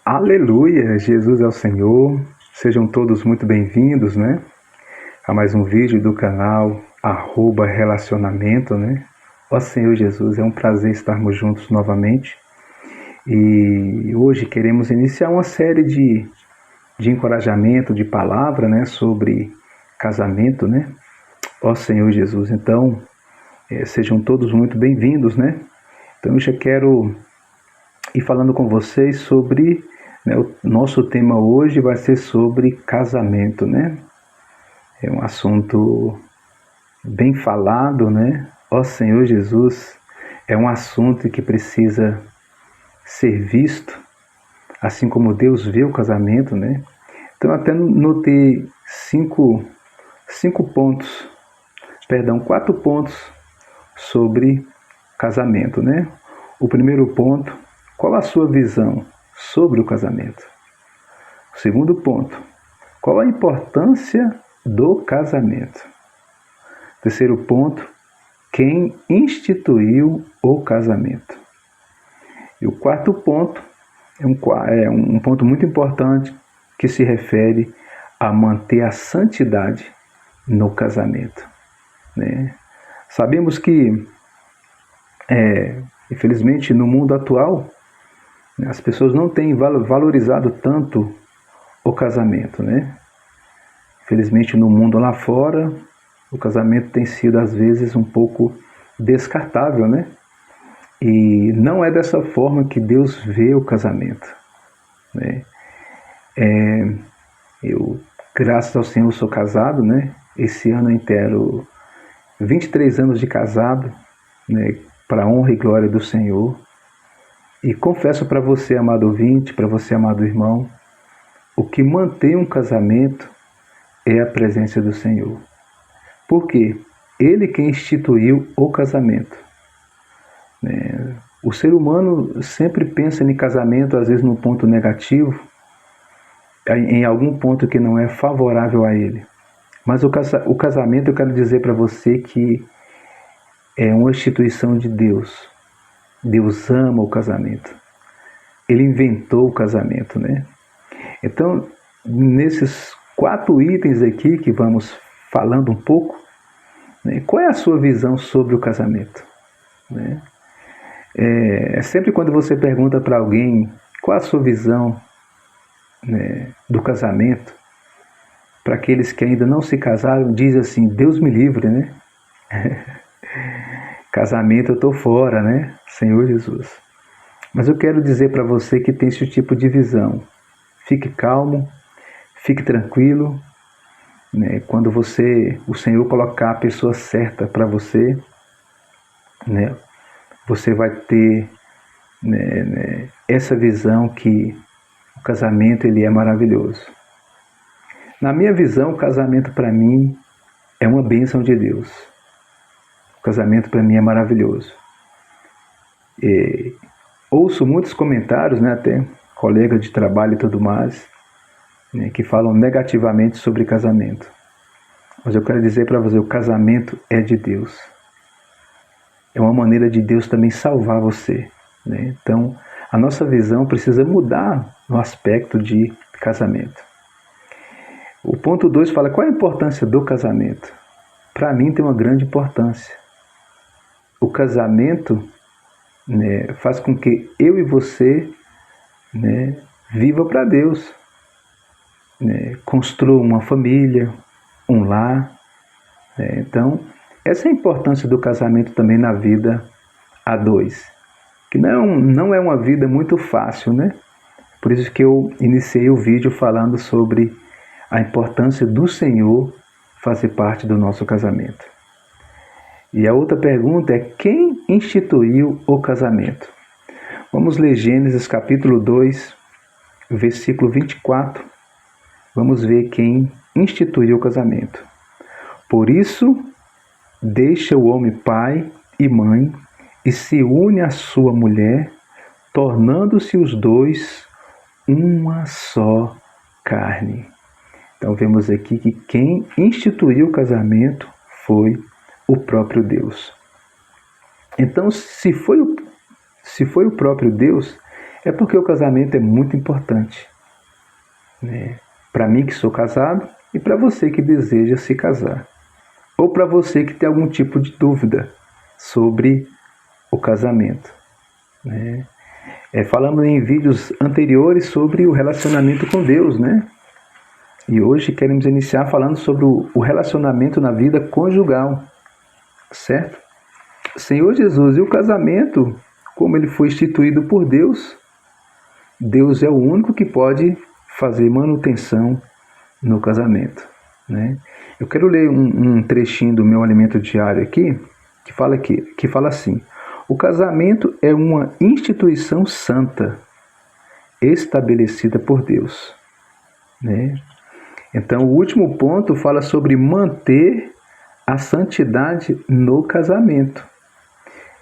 Aleluia! Jesus é o Senhor. Sejam todos muito bem-vindos, né? A mais um vídeo do canal @relacionamento, né? Ó Senhor Jesus, é um prazer estarmos juntos novamente. E hoje queremos iniciar uma série de encorajamento, de palavra, né? Sobre casamento, né? Ó Senhor Jesus, então, sejam todos muito bem-vindos, né? Então eu já quero ir falando com vocês sobre, né, o nosso tema hoje vai ser sobre casamento, né? É um assunto bem falado, né? Ó Senhor Jesus, é um assunto que precisa ser visto, assim como Deus vê o casamento, né? Então eu até notei quatro pontos sobre casamento, né? O primeiro ponto: qual a sua visão sobre o casamento? O segundo ponto: qual a importância do casamento? Terceiro ponto: quem instituiu o casamento? E o quarto ponto é um ponto muito importante que se refere a manter a santidade no casamento, né? Sabemos que, infelizmente, no mundo atual, as pessoas não têm valorizado tanto o casamento, né? Infelizmente, no mundo lá fora, o casamento tem sido, às vezes, um pouco descartável, né? E não é dessa forma que Deus vê o casamento, né? Eu, graças ao Senhor, sou casado, né? Esse ano inteiro, 23 anos de casado, né? Para a honra e glória do Senhor. E confesso para você, amado ouvinte, para você, amado irmão, o que mantém um casamento é a presença do Senhor. Por quê? Ele quem instituiu o casamento. O ser humano sempre pensa em casamento, às vezes, num ponto negativo, em algum ponto que não é favorável a ele. Mas o casamento, eu quero dizer para você que é uma instituição de Deus. Deus ama o casamento. Ele inventou o casamento, né? Então, nesses 4 itens aqui que vamos falando um pouco, né, qual é a sua visão sobre o casamento? Né? Sempre quando você pergunta para alguém qual a sua visão, né, do casamento, para aqueles que ainda não se casaram, diz assim: Deus me livre, né? Casamento eu estou fora, né? Senhor Jesus. Mas eu quero dizer para você que tem esse tipo de visão. Fique calmo, fique tranquilo, né? Quando o Senhor colocar a pessoa certa para você, né? Você vai ter, né, essa visão que o casamento ele é maravilhoso. Na minha visão, o casamento para mim é uma bênção de Deus. O casamento para mim é maravilhoso. Ouço muitos comentários, né, até colegas de trabalho e tudo mais, né, que falam negativamente sobre casamento. Mas eu quero dizer para você, o casamento é de Deus. É uma maneira de Deus também salvar você, né? Então, a nossa visão precisa mudar no aspecto de casamento. O ponto 2 fala: qual é a importância do casamento? Para mim tem uma grande importância. O casamento, né, faz com que eu e você, né, viva para Deus, né, construa uma família, um lar, né? Então, essa é a importância do casamento também na vida a dois, que não é uma vida muito fácil, né? Por isso que eu iniciei o vídeo falando sobre a importância do Senhor fazer parte do nosso casamento. E a outra pergunta é: quem instituiu o casamento? Vamos ler Gênesis capítulo 2, versículo 24. Vamos ver quem instituiu o casamento. Por isso, deixa o homem pai e mãe e se une à sua mulher, tornando-se os dois uma só carne. Então vemos aqui que quem instituiu o casamento foi o próprio Deus. Então, se foi o próprio Deus, É porque o casamento é muito importante, né? Para mim que sou casado e para você que deseja se casar. Ou para você que tem algum tipo de dúvida sobre o casamento, né? Falamos em vídeos anteriores sobre o relacionamento com Deus, né? E hoje queremos iniciar falando sobre o relacionamento na vida conjugal, certo? Senhor Jesus, e o casamento, como ele foi instituído por Deus, Deus é o único que pode fazer manutenção no casamento, né? Eu quero ler um trechinho do meu alimento diário aqui, que fala assim: o casamento é uma instituição santa, estabelecida por Deus, né? Então, o último ponto fala sobre manter a santidade no casamento.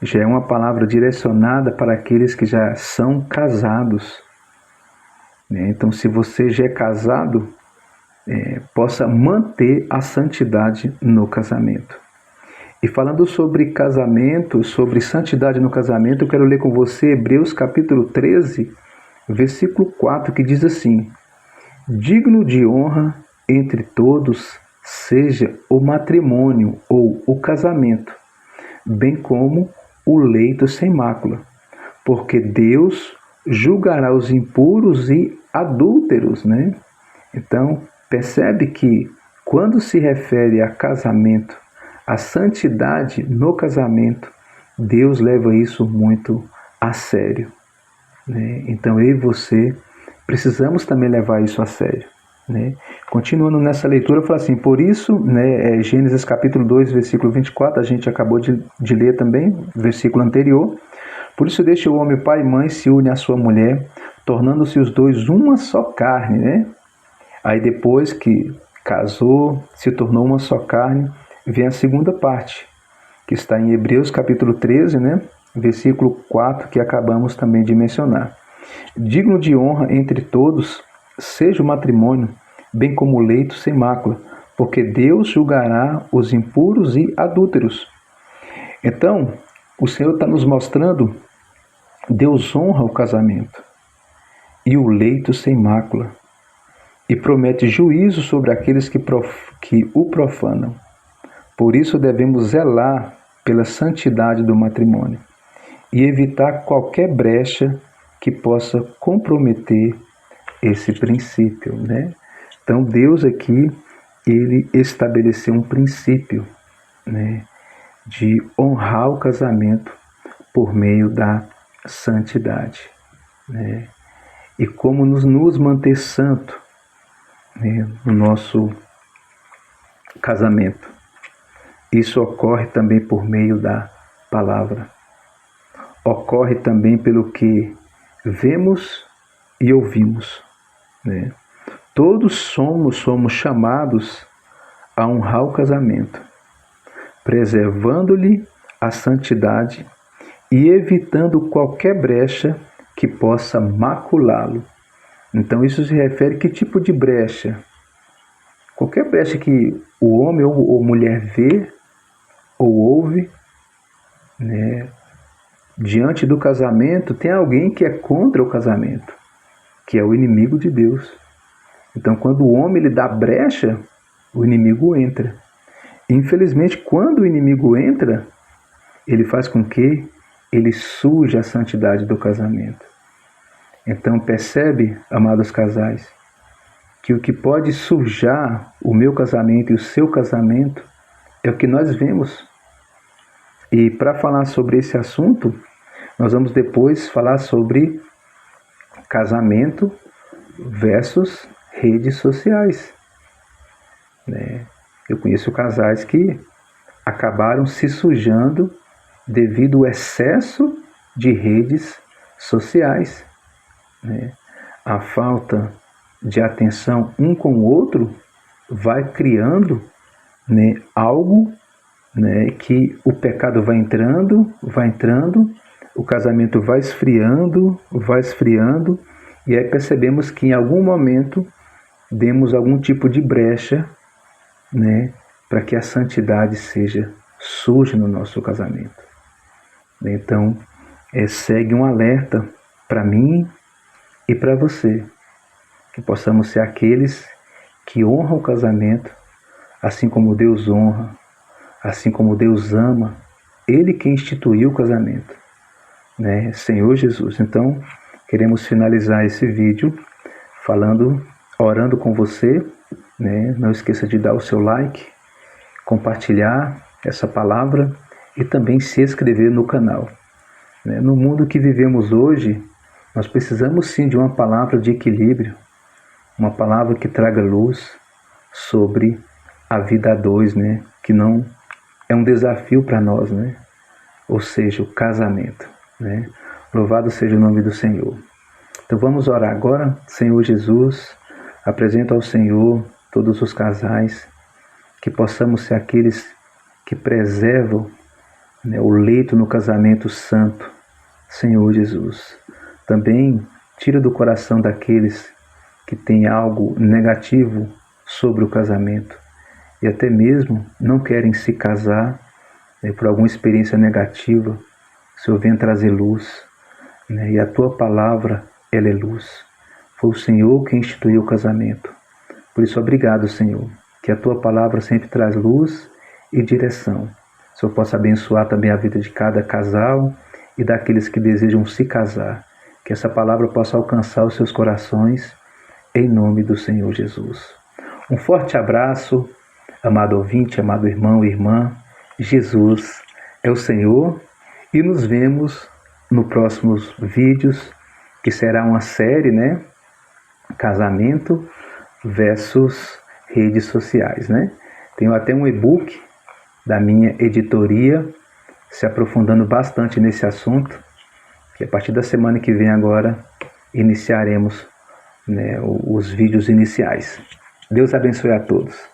Já é uma palavra direcionada para aqueles que já são casados, né? Então, se você já é casado, possa manter a santidade no casamento. E falando sobre casamento, sobre santidade no casamento, eu quero ler com você Hebreus capítulo 13, versículo 4, que diz assim: digno de honra entre todos seja o matrimônio ou o casamento, bem como o leito sem mácula, porque Deus julgará os impuros e adúlteros, né? Então, percebe que quando se refere a casamento, a santidade no casamento, Deus leva isso muito a sério, né? Então eu e você precisamos também levar isso a sério, né? Continuando nessa leitura, fala assim: por isso, né, Gênesis capítulo 2, versículo 24, a gente acabou de ler também, versículo anterior. Por isso deixa o homem pai e mãe, se une à sua mulher, tornando-se os dois uma só carne, né? Aí depois que casou, se tornou uma só carne, vem a segunda parte, que está em Hebreus capítulo 13, né? Versículo 4, que acabamos também de mencionar. Digno de honra entre todos seja o matrimônio, bem como o leito sem mácula, porque Deus julgará os impuros e adúlteros. Então, o Senhor está nos mostrando, Deus honra o casamento e o leito sem mácula, e promete juízo sobre aqueles que o profanam. Por isso devemos zelar pela santidade do matrimônio e evitar qualquer brecha que possa comprometer esse princípio, né? Então Deus aqui, ele estabeleceu um princípio, né, de honrar o casamento por meio da santidade, né? E como nos manter santo, né, no nosso casamento. Isso ocorre também por meio da palavra. Ocorre também pelo que vemos e ouvimos, né? Todos somos chamados a honrar o casamento, preservando-lhe a santidade e evitando qualquer brecha que possa maculá-lo. Então isso se refere a que tipo de brecha? Qualquer brecha que o homem ou mulher vê ou ouve, né, diante do casamento, tem alguém que é contra o casamento, que é o inimigo de Deus. Então, quando o homem ele dá brecha, o inimigo entra. Infelizmente, quando o inimigo entra, ele faz com que ele suje a santidade do casamento. Então, percebe, amados casais, que o que pode sujar o meu casamento e o seu casamento é o que nós vemos. E para falar sobre esse assunto, nós vamos depois falar sobre casamento versus redes sociais, né? Eu conheço casais que acabaram se sujando devido ao excesso de redes sociais, né? A falta de atenção um com o outro vai criando, né, algo, né, que o pecado vai entrando, o casamento vai esfriando, e aí percebemos que em algum momento demos algum tipo de brecha, né, para que a santidade seja suja no nosso casamento. Então, segue um alerta para mim e para você, que possamos ser aqueles que honram o casamento, assim como Deus honra, assim como Deus ama, Ele que instituiu o casamento, né? Senhor Jesus. Então, queremos finalizar esse vídeo orando com você, né? Não esqueça de dar o seu like, compartilhar essa palavra e também se inscrever no canal. No mundo que vivemos hoje, nós precisamos sim de uma palavra de equilíbrio, uma palavra que traga luz sobre a vida a dois, né? Que não é um desafio para nós, né? Ou seja, o casamento, né? Louvado seja o nome do Senhor. Então vamos orar agora. Senhor Jesus, apresento ao Senhor todos os casais, que possamos ser aqueles que preservam, né, o leito no casamento santo, Senhor Jesus. Também tira do coração daqueles que têm algo negativo sobre o casamento e até mesmo não querem se casar, né, por alguma experiência negativa. O Senhor vem trazer luz, né, e a Tua palavra, ela é luz. Foi o Senhor que instituiu o casamento. Por isso, obrigado, Senhor, que a Tua palavra sempre traz luz e direção. O Senhor possa abençoar também a vida de cada casal e daqueles que desejam se casar. Que essa palavra possa alcançar os seus corações, em nome do Senhor Jesus. Um forte abraço, amado ouvinte, amado irmão e irmã. Jesus é o Senhor e nos vemos nos próximos vídeos, que será uma série, né? Casamento versus redes sociais, né? Tenho até um e-book da minha editoria se aprofundando bastante nesse assunto, que a partir da semana que vem agora iniciaremos, né, os vídeos iniciais. Deus abençoe a todos.